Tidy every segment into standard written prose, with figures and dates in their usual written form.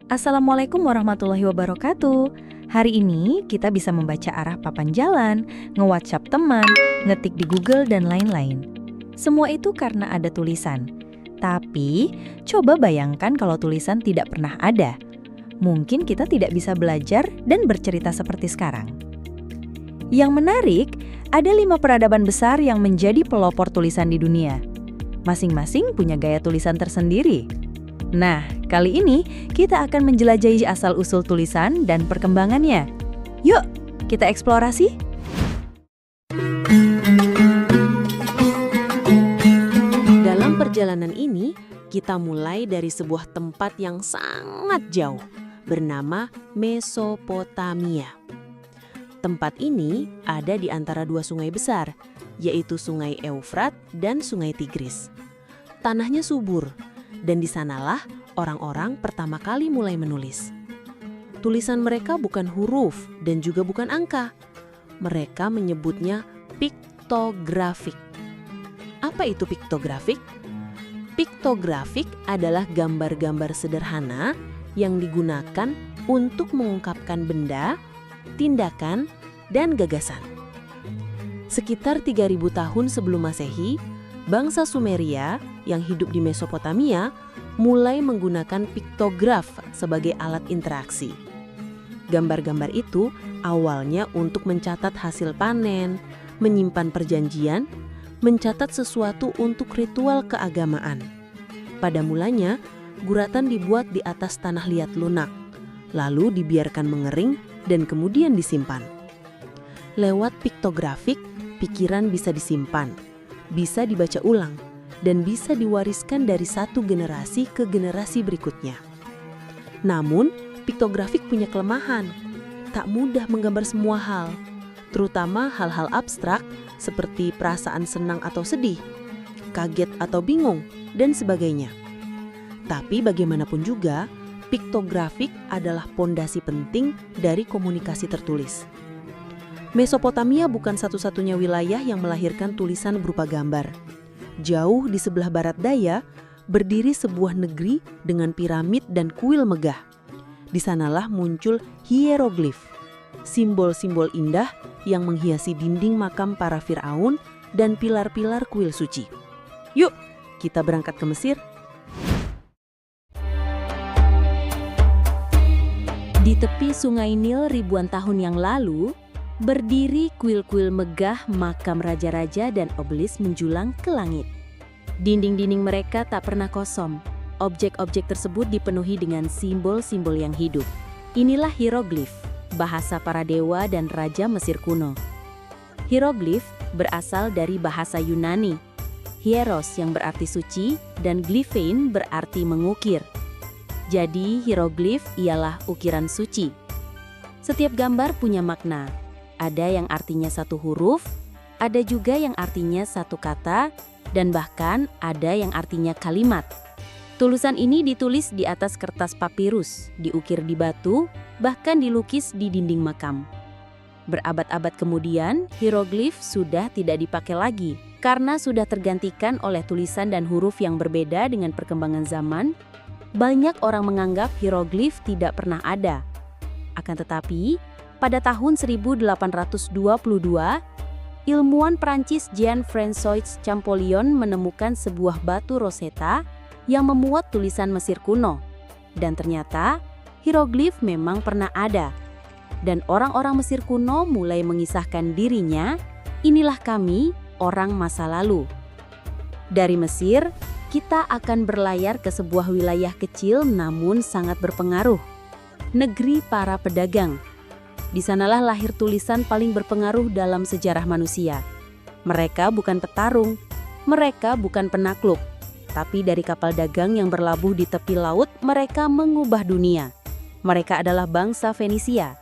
Assalamualaikum warahmatullahi wabarakatuh. Hari ini kita bisa membaca arah papan jalan, nge-WhatsApp teman, ngetik di Google, dan lain-lain. Semua itu karena ada tulisan. Tapi, coba bayangkan kalau tulisan tidak pernah ada. Mungkin kita tidak bisa belajar dan bercerita seperti sekarang. Yang menarik, ada 5 peradaban besar yang menjadi pelopor tulisan di dunia. Masing-masing punya gaya tulisan tersendiri. Nah, kali ini kita akan menjelajahi asal-usul tulisan dan perkembangannya. Yuk, kita eksplorasi. Dalam perjalanan ini, kita mulai dari sebuah tempat yang sangat jauh, bernama Mesopotamia. Tempat ini ada di antara 2 sungai besar, yaitu Sungai Eufrat dan Sungai Tigris. Tanahnya subur, dan di sanalah orang-orang pertama kali mulai menulis. Tulisan mereka bukan huruf dan juga bukan angka. Mereka menyebutnya piktografik. Apa itu piktografik? Piktografik adalah gambar-gambar sederhana yang digunakan untuk mengungkapkan benda, tindakan, dan gagasan. Sekitar 3000 tahun sebelum Masehi, bangsa Sumeria yang hidup di Mesopotamia mulai menggunakan piktograf sebagai alat interaksi. Gambar-gambar itu awalnya untuk mencatat hasil panen, menyimpan perjanjian, mencatat sesuatu untuk ritual keagamaan. Pada mulanya, guratan dibuat di atas tanah liat lunak, lalu dibiarkan mengering dan kemudian disimpan. Lewat piktografik, pikiran bisa disimpan, bisa dibaca ulang, dan bisa diwariskan dari satu generasi ke generasi berikutnya. Namun, piktografik punya kelemahan. Tak mudah menggambar semua hal, terutama hal-hal abstrak seperti perasaan senang atau sedih, kaget atau bingung, dan sebagainya. Tapi bagaimanapun juga, piktografik adalah pondasi penting dari komunikasi tertulis. Mesopotamia bukan satu-satunya wilayah yang melahirkan tulisan berupa gambar. Jauh di sebelah barat daya, berdiri sebuah negeri dengan piramid dan kuil megah. Di sanalah muncul hieroglif, simbol-simbol indah yang menghiasi dinding makam para Firaun dan pilar-pilar kuil suci. Yuk, kita berangkat ke Mesir. Di tepi Sungai Nil ribuan tahun yang lalu, berdiri kuil-kuil megah makam raja-raja dan obelisk menjulang ke langit. Dinding-dinding mereka tak pernah kosong. Objek-objek tersebut dipenuhi dengan simbol-simbol yang hidup. Inilah hieroglif, bahasa para dewa dan raja Mesir kuno. Hieroglif berasal dari bahasa Yunani. Hieros yang berarti suci dan glyphein berarti mengukir. Jadi hieroglif ialah ukiran suci. Setiap gambar punya makna. Ada yang artinya satu huruf, ada juga yang artinya satu kata, dan bahkan ada yang artinya kalimat. Tulisan ini ditulis di atas kertas papirus, diukir di batu, bahkan dilukis di dinding makam. Berabad-abad kemudian, hieroglif sudah tidak dipakai lagi karena sudah tergantikan oleh tulisan dan huruf yang berbeda dengan perkembangan zaman. Banyak orang menganggap hieroglif tidak pernah ada. Akan tetapi, pada tahun 1822, ilmuwan Prancis Jean-François Champollion menemukan sebuah batu Rosetta yang memuat tulisan Mesir kuno. Dan ternyata, hieroglif memang pernah ada. Dan orang-orang Mesir kuno mulai mengisahkan dirinya, inilah kami, orang masa lalu. Dari Mesir, kita akan berlayar ke sebuah wilayah kecil namun sangat berpengaruh. Negeri para pedagang. Di sanalah lahir tulisan paling berpengaruh dalam sejarah manusia. Mereka bukan petarung, mereka bukan penakluk, tapi dari kapal dagang yang berlabuh di tepi laut, mereka mengubah dunia. Mereka adalah bangsa Fenisia.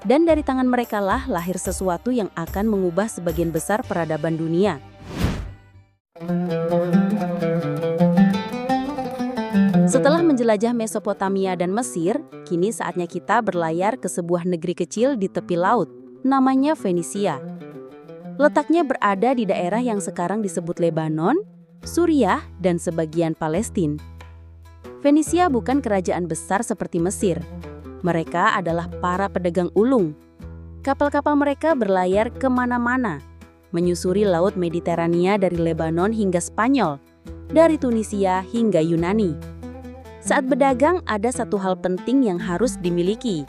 Dan dari tangan merekalah lahir sesuatu yang akan mengubah sebagian besar peradaban dunia. Setelah menjelajah Mesopotamia dan Mesir, kini saatnya kita berlayar ke sebuah negeri kecil di tepi laut, namanya Fenisia. Letaknya berada di daerah yang sekarang disebut Lebanon, Suriah, dan sebagian Palestina. Fenisia bukan kerajaan besar seperti Mesir. Mereka adalah para pedagang ulung. Kapal-kapal mereka berlayar kemana-mana, menyusuri Laut Mediterania dari Lebanon hingga Spanyol, dari Tunisia hingga Yunani. Saat berdagang, ada satu hal penting yang harus dimiliki,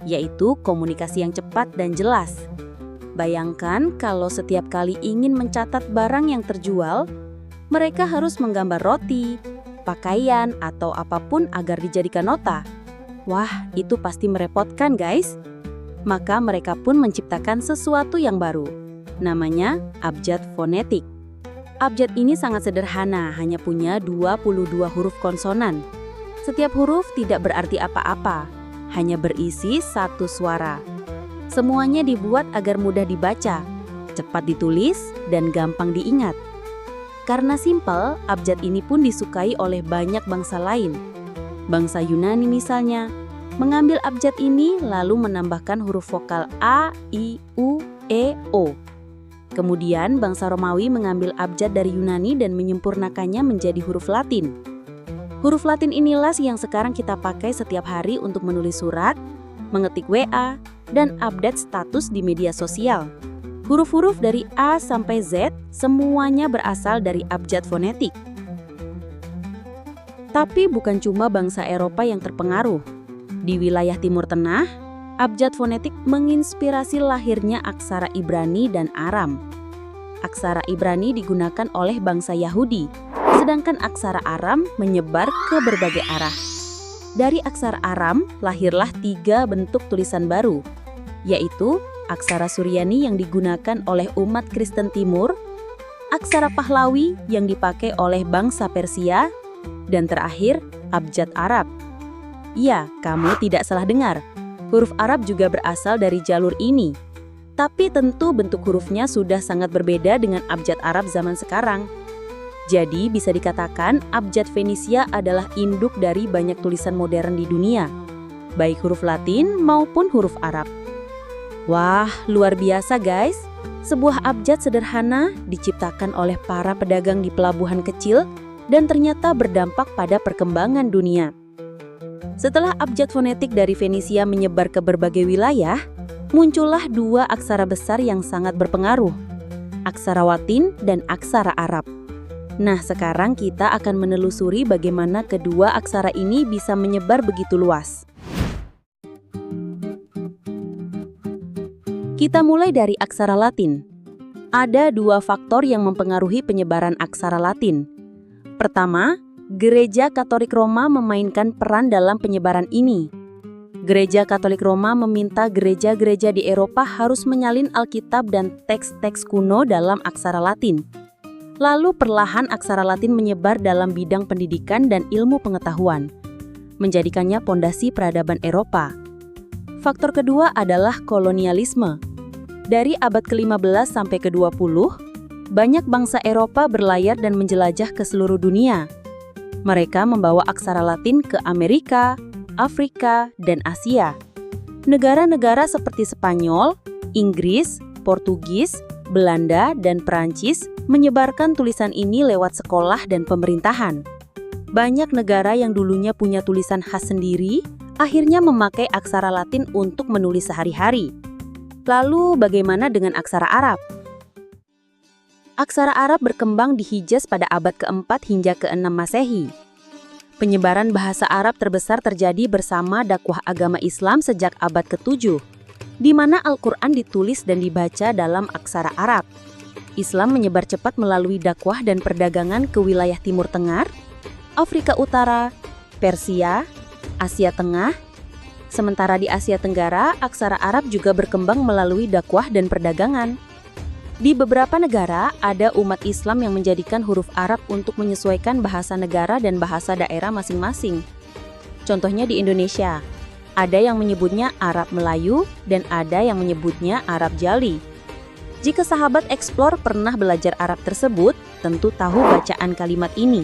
yaitu komunikasi yang cepat dan jelas. Bayangkan kalau setiap kali ingin mencatat barang yang terjual, mereka harus menggambar roti, pakaian, atau apapun agar dijadikan nota. Wah, itu pasti merepotkan, guys. Maka mereka pun menciptakan sesuatu yang baru. Namanya abjad fonetik. Abjad ini sangat sederhana, hanya punya 22 huruf konsonan. Setiap huruf tidak berarti apa-apa, hanya berisi satu suara. Semuanya dibuat agar mudah dibaca, cepat ditulis, dan gampang diingat. Karena simpel, abjad ini pun disukai oleh banyak bangsa lain. Bangsa Yunani misalnya, mengambil abjad ini lalu menambahkan huruf vokal A, I, U, E, O. Kemudian bangsa Romawi mengambil abjad dari Yunani dan menyempurnakannya menjadi huruf Latin. Huruf Latin inilah yang sekarang kita pakai setiap hari untuk menulis surat, mengetik WA, dan update status di media sosial. Huruf-huruf dari A sampai Z semuanya berasal dari abjad fonetik. Tapi bukan cuma bangsa Eropa yang terpengaruh. Di wilayah Timur Tengah, abjad fonetik menginspirasi lahirnya aksara Ibrani dan Aram. Aksara Ibrani digunakan oleh bangsa Yahudi, sedangkan aksara Aram menyebar ke berbagai arah. Dari aksara Aram lahirlah 3 bentuk tulisan baru, yaitu aksara Suryani yang digunakan oleh umat Kristen Timur, aksara Pahlawi yang dipakai oleh bangsa Persia, dan terakhir abjad Arab. Ya, kamu tidak salah dengar. Huruf Arab juga berasal dari jalur ini. Tapi tentu bentuk hurufnya sudah sangat berbeda dengan abjad Arab zaman sekarang. Jadi bisa dikatakan abjad Fenisia adalah induk dari banyak tulisan modern di dunia, baik huruf Latin maupun huruf Arab. Wah, luar biasa guys. Sebuah abjad sederhana diciptakan oleh para pedagang di pelabuhan kecil dan ternyata berdampak pada perkembangan dunia. Setelah abjad fonetik dari Fenisia menyebar ke berbagai wilayah, muncullah 2 aksara besar yang sangat berpengaruh, aksara Latin dan aksara Arab. Nah, sekarang kita akan menelusuri bagaimana kedua aksara ini bisa menyebar begitu luas. Kita mulai dari aksara Latin. Ada 2 faktor yang mempengaruhi penyebaran aksara Latin. Pertama, Gereja Katolik Roma memainkan peran dalam penyebaran ini. Gereja Katolik Roma meminta gereja-gereja di Eropa harus menyalin Alkitab dan teks-teks kuno dalam aksara Latin. Lalu perlahan aksara Latin menyebar dalam bidang pendidikan dan ilmu pengetahuan, menjadikannya pondasi peradaban Eropa. Faktor kedua adalah kolonialisme. Dari abad ke-15 sampai ke-20, banyak bangsa Eropa berlayar dan menjelajah ke seluruh dunia. Mereka membawa aksara Latin ke Amerika, Afrika, dan Asia. Negara-negara seperti Spanyol, Inggris, Portugis, Belanda, dan Perancis menyebarkan tulisan ini lewat sekolah dan pemerintahan. Banyak negara yang dulunya punya tulisan khas sendiri, akhirnya memakai aksara Latin untuk menulis sehari-hari. Lalu bagaimana dengan aksara Arab? Aksara Arab berkembang di Hijaz pada abad ke-4 hingga ke-6 Masehi. Penyebaran bahasa Arab terbesar terjadi bersama dakwah agama Islam sejak abad ke-7, di mana Al-Quran ditulis dan dibaca dalam aksara Arab. Islam menyebar cepat melalui dakwah dan perdagangan ke wilayah Timur Tengah, Afrika Utara, Persia, Asia Tengah. Sementara di Asia Tenggara, aksara Arab juga berkembang melalui dakwah dan perdagangan. Di beberapa negara, ada umat Islam yang menjadikan huruf Arab untuk menyesuaikan bahasa negara dan bahasa daerah masing-masing. Contohnya di Indonesia, ada yang menyebutnya Arab Melayu dan ada yang menyebutnya Arab Jali. Jika sahabat Explore pernah belajar Arab tersebut, tentu tahu bacaan kalimat ini.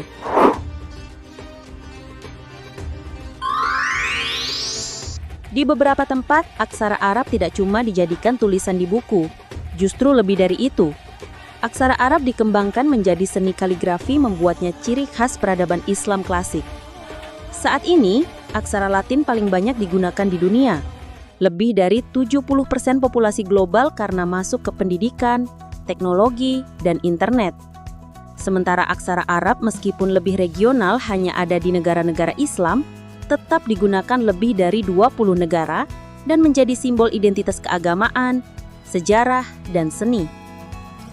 Di beberapa tempat, aksara Arab tidak cuma dijadikan tulisan di buku. Justru lebih dari itu, aksara Arab dikembangkan menjadi seni kaligrafi membuatnya ciri khas peradaban Islam klasik. Saat ini, aksara Latin paling banyak digunakan di dunia. Lebih dari 70% populasi global karena masuk ke pendidikan, teknologi, dan internet. Sementara aksara Arab meskipun lebih regional hanya ada di negara-negara Islam, tetap digunakan lebih dari 20 negara dan menjadi simbol identitas keagamaan, sejarah, dan seni.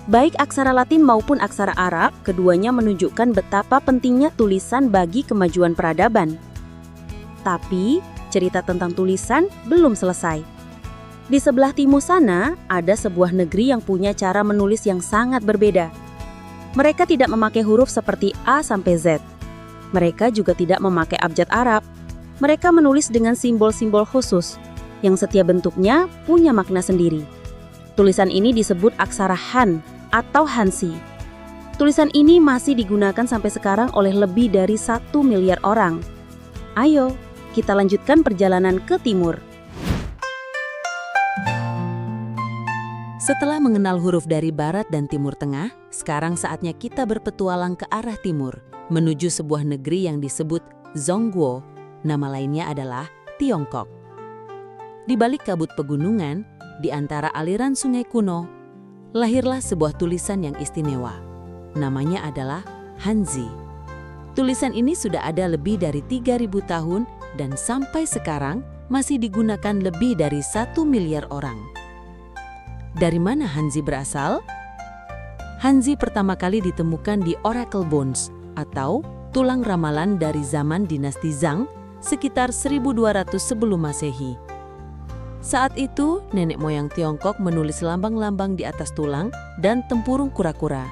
Baik aksara Latin maupun aksara Arab, keduanya menunjukkan betapa pentingnya tulisan bagi kemajuan peradaban. Tapi, cerita tentang tulisan belum selesai. Di sebelah timur sana, ada sebuah negeri yang punya cara menulis yang sangat berbeda. Mereka tidak memakai huruf seperti A sampai Z. Mereka juga tidak memakai abjad Arab. Mereka menulis dengan simbol-simbol khusus, yang setiap bentuknya punya makna sendiri. Tulisan ini disebut aksara Han atau Hanzi. Tulisan ini masih digunakan sampai sekarang oleh lebih dari 1 miliar orang. Ayo, kita lanjutkan perjalanan ke timur. Setelah mengenal huruf dari barat dan timur tengah, sekarang saatnya kita berpetualang ke arah timur, menuju sebuah negeri yang disebut Zhongguo. Nama lainnya adalah Tiongkok. Di balik kabut pegunungan, di antara aliran sungai kuno, lahirlah sebuah tulisan yang istimewa. Namanya adalah Hanzi. Tulisan ini sudah ada lebih dari 3.000 tahun dan sampai sekarang masih digunakan lebih dari 1 miliar orang. Dari mana Hanzi berasal? Hanzi pertama kali ditemukan di Oracle Bones atau tulang ramalan dari zaman dinasti Zhang sekitar 1200 sebelum Masehi. Saat itu, nenek moyang Tiongkok menulis lambang-lambang di atas tulang dan tempurung kura-kura.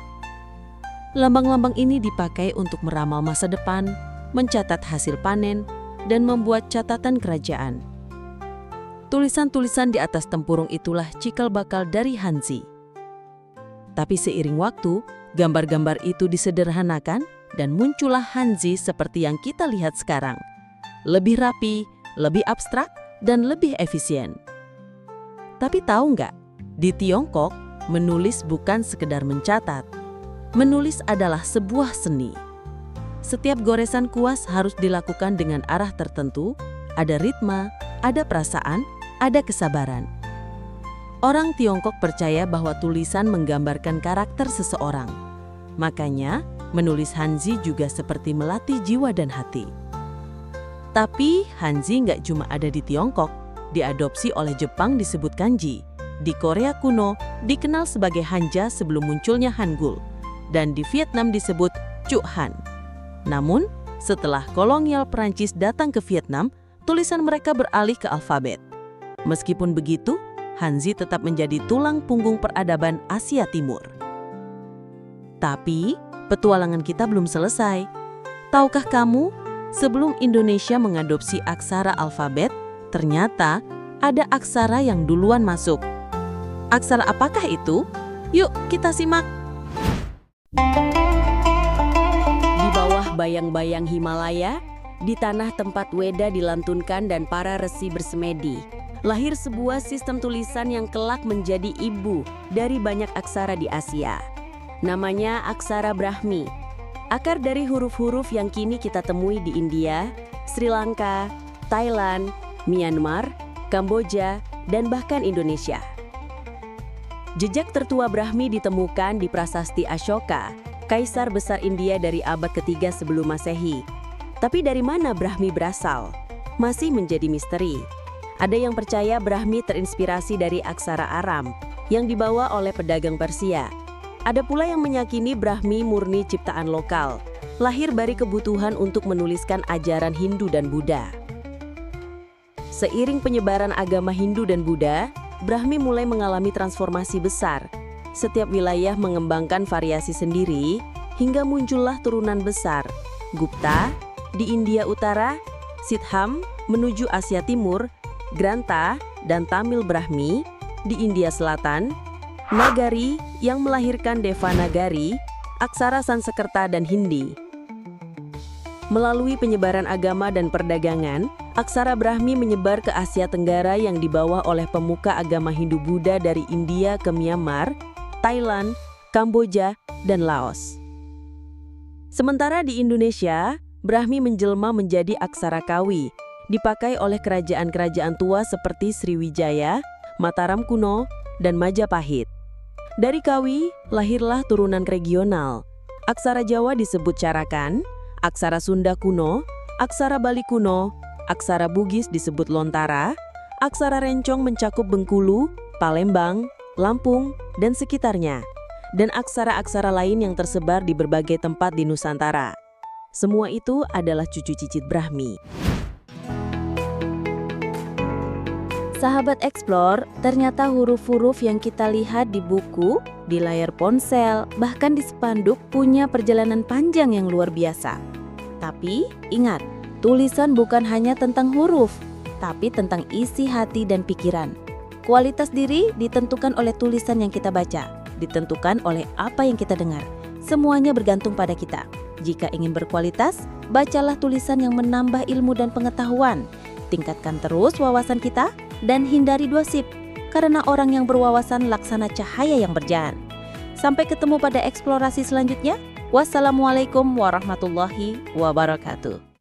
Lambang-lambang ini dipakai untuk meramal masa depan, mencatat hasil panen, dan membuat catatan kerajaan. Tulisan-tulisan di atas tempurung itulah cikal bakal dari Hanzi. Tapi seiring waktu, gambar-gambar itu disederhanakan dan muncullah Hanzi seperti yang kita lihat sekarang. Lebih rapi, lebih abstrak, dan lebih efisien. Tapi tahu nggak, di Tiongkok, menulis bukan sekedar mencatat. Menulis adalah sebuah seni. Setiap goresan kuas harus dilakukan dengan arah tertentu, ada ritme, ada perasaan, ada kesabaran. Orang Tiongkok percaya bahwa tulisan menggambarkan karakter seseorang. Makanya, menulis Hanzi juga seperti melatih jiwa dan hati. Tapi Hanzi nggak cuma ada di Tiongkok, diadopsi oleh Jepang disebut kanji. Di Korea kuno dikenal sebagai Hanja sebelum munculnya Hangul, dan di Vietnam disebut Chữ-Han. Namun, setelah kolonial Perancis datang ke Vietnam, tulisan mereka beralih ke alfabet. Meskipun begitu, Hanzi tetap menjadi tulang punggung peradaban Asia Timur. Tapi, petualangan kita belum selesai. Tahukah kamu, sebelum Indonesia mengadopsi aksara alfabet, ternyata ada aksara yang duluan masuk. Aksara apakah itu? Yuk kita simak. Di bawah bayang-bayang Himalaya, di tanah tempat Weda dilantunkan dan para resi bersemedi, lahir sebuah sistem tulisan yang kelak menjadi ibu dari banyak aksara di Asia. Namanya aksara Brahmi. Akar dari huruf-huruf yang kini kita temui di India, Sri Lanka, Thailand, Myanmar, Kamboja, dan bahkan Indonesia. Jejak tertua Brahmi ditemukan di prasasti Ashoka, Kaisar Besar India dari abad ketiga sebelum Masehi. Tapi dari mana Brahmi berasal? Masih menjadi misteri. Ada yang percaya Brahmi terinspirasi dari aksara Aram yang dibawa oleh pedagang Persia. Ada pula yang meyakini Brahmi murni ciptaan lokal, lahir dari kebutuhan untuk menuliskan ajaran Hindu dan Buddha. Seiring penyebaran agama Hindu dan Buddha, Brahmi mulai mengalami transformasi besar. Setiap wilayah mengembangkan variasi sendiri, hingga muncullah turunan besar, Gupta di India Utara, Siddham menuju Asia Timur, Grantha dan Tamil Brahmi di India Selatan, Nagari yang melahirkan Devanagari, aksara Sanskerta dan Hindi. Melalui penyebaran agama dan perdagangan, aksara Brahmi menyebar ke Asia Tenggara yang dibawa oleh pemuka agama Hindu-Buddha dari India ke Myanmar, Thailand, Kamboja, dan Laos. Sementara di Indonesia, Brahmi menjelma menjadi aksara Kawi, dipakai oleh kerajaan-kerajaan tua seperti Sriwijaya, Mataram kuno, dan Majapahit. Dari Kawi, lahirlah turunan regional. Aksara Jawa disebut carakan, aksara Sunda kuno, aksara Bali kuno, aksara Bugis disebut lontara, aksara Rencong mencakup Bengkulu, Palembang, Lampung, dan sekitarnya, dan aksara-aksara lain yang tersebar di berbagai tempat di Nusantara. Semua itu adalah cucu cicit Brahmi. Sahabat Explore, ternyata huruf-huruf yang kita lihat di buku, di layar ponsel, bahkan di spanduk punya perjalanan panjang yang luar biasa. Tapi ingat, tulisan bukan hanya tentang huruf, tapi tentang isi hati dan pikiran. Kualitas diri ditentukan oleh tulisan yang kita baca, ditentukan oleh apa yang kita dengar. Semuanya bergantung pada kita. Jika ingin berkualitas, bacalah tulisan yang menambah ilmu dan pengetahuan. Tingkatkan terus wawasan kita dan hindari gosip, karena orang yang berwawasan laksana cahaya yang berjalan. Sampai ketemu pada eksplorasi selanjutnya. Wassalamualaikum warahmatullahi wabarakatuh.